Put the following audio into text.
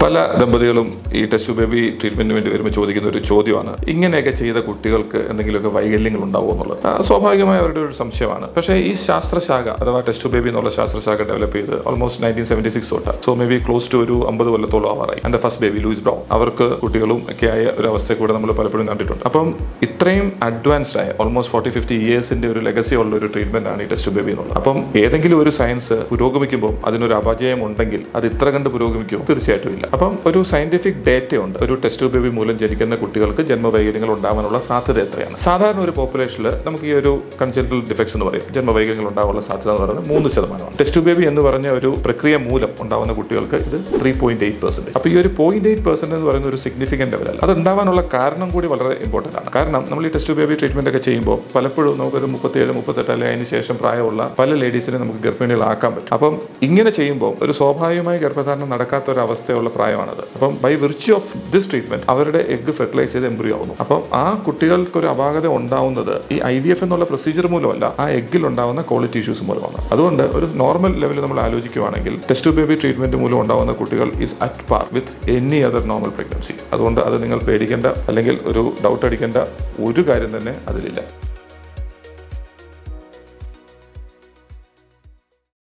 പല ദമ്പതികളും ഈ test baby ട്രീറ്റ്മെന്റിന് വേണ്ടി വരുമ്പോൾ ചോദിക്കുന്ന ഒരു ചോദ്യമാണ്, ഇങ്ങനെയൊക്കെ ചെയ്ത കുട്ടികൾക്ക് എന്തെങ്കിലുമൊക്കെ വൈകല്യങ്ങൾ ഉണ്ടാവുമോ എന്നുള്ളത്. സ്വാഭാവികമായ അവരുടെ ഒരു സംശയമാണ്. പക്ഷേ ഈ ശാസ്ത്രശാഖ അഥവാ ടെസ്റ്റ് ബേബി എന്നുള്ള ശാസ്ത്രശാഖ ഡെവലപ്പ് ചെയ്ത് ഓൾമോസ്റ്റ് 1976 തൊട്ട്, so may be close to ഒരു 50 കൊല്ലത്തോളം ആവാറായി. എൻ്റെ ഫസ്റ്റ് ബേബി ലൂയിസ് ബ്രൗൺ, അവർക്ക് കുട്ടികളും ഒക്കെ ആയ ഒരു അവസ്ഥ കൂടെ നമ്മൾ പലപ്പോഴും കണ്ടിട്ടുണ്ട്. അപ്പം ഇത്രയും അഡ്വാൻസ്ഡ് ആയ ഓൾമോസ്റ്റ് 40-50 ഇയേഴ്സിന്റെ ഒരു ലെഗസി ഉള്ള ഒരു ട്രീറ്റ്മെന്റ് ആണ് ഈ ടെസ്റ്റ് ബേബി എന്നുള്ളത്. അപ്പം ഏതെങ്കിലും ഒരു സയൻസ് പുരോഗമിക്കുമ്പോൾ അതിനൊരു അപജയം ഉണ്ടെങ്കിൽ അത് ഇത്ര കണ്ട് പുരോഗമിക്കുമോ? തീർച്ചയായിട്ടും ഇല്ല. അപ്പം ഒരു സയന്റിഫിക് ഡേറ്റ ഉണ്ട്, ഒരു ടെസ്റ്റ് ബേബി മൂലം ജനിക്കുന്ന കുട്ടികൾക്ക് ജന്മവൈകല്യങ്ങൾ ഉണ്ടാവാനുള്ള സാധ്യത എത്രയാണ്. സാധാരണ ഒരു പോപ്പുലേഷനിൽ നമുക്ക് ഈ ഒരു കൺജെനിറ്റൽ ഡിഫെക്ട്സ് എന്ന് പറയും, ജന്മവൈകല്യങ്ങൾ ഉണ്ടാവാനുള്ള സാധ്യത എന്ന് പറയുന്നത് 3%. ടെസ്റ്റ് ബേബി എന്ന് പറഞ്ഞ ഒരു പ്രക്രിയ മൂലം ഉണ്ടാവുന്ന കുട്ടികൾക്ക് ഇത് 3.8%. അപ്പോൾ ഈ ഒരു 0.8% എന്ന് പറയുന്ന ഒരു സിഗ്നിഫിക്കന്റ് ലെവലല്ല. അത് ഉണ്ടാവാനുള്ള കാരണം കൂടി വളരെ ഇമ്പോർട്ടന്റ് ആണ്. കാരണം നമ്മൾ ഈ ടെസ്റ്റ് ബേബി ട്രീറ്റ്മെന്റ് ഒക്കെ ചെയ്യുമ്പോൾ പലപ്പോഴും നമുക്കൊരു 37-38 അല്ലെങ്കിൽ അതിന് ശേഷം പ്രായമുള്ള പല ലേഡീസിനെ നമുക്ക് ഗർഭിണികളാക്കാൻ പറ്റും. അപ്പം ഇങ്ങനെ ചെയ്യുമ്പോൾ ഒരു സ്വാഭാവികമായി ഗർഭധാരണം നടക്കാത്ത ഒരു അവസ്ഥയുള്ള പ്രായമാണത്. അപ്പം by virtue of this treatment അവരുടെ എഗ് ഫെർട്ടിലൈസ് ചെയ്ത് എംബ്രിയോ ആവുന്നു. അപ്പം ആ കുട്ടികൾക്ക് ഒരു അപാകത ഉണ്ടാവുന്നത് ഈ IVF എന്നുള്ള പ്രൊസീജിയർ മൂലമല്ല, ആ എഗ്ഗിൽ ഉണ്ടാവുന്ന ക്വാളിറ്റി ഇഷ്യൂസ് മൂലമാണ്. അതുകൊണ്ട് ഒരു നോർമൽ ലെവലിൽ നമ്മൾ ആലോചിക്കുകയാണെങ്കിൽ ടെസ്റ്റ് ബേബി ട്രീറ്റ്മെന്റ് മൂലം ഉണ്ടാവുന്ന കുട്ടികൾ is at par with any other normal pregnancy. അതുകൊണ്ട് അത് നിങ്ങൾ പേടിക്കേണ്ട അല്ലെങ്കിൽ ഒരു ഡൗട്ട് അടിക്കേണ്ട ഒരു കാര്യം തന്നെ അതിലില്ല.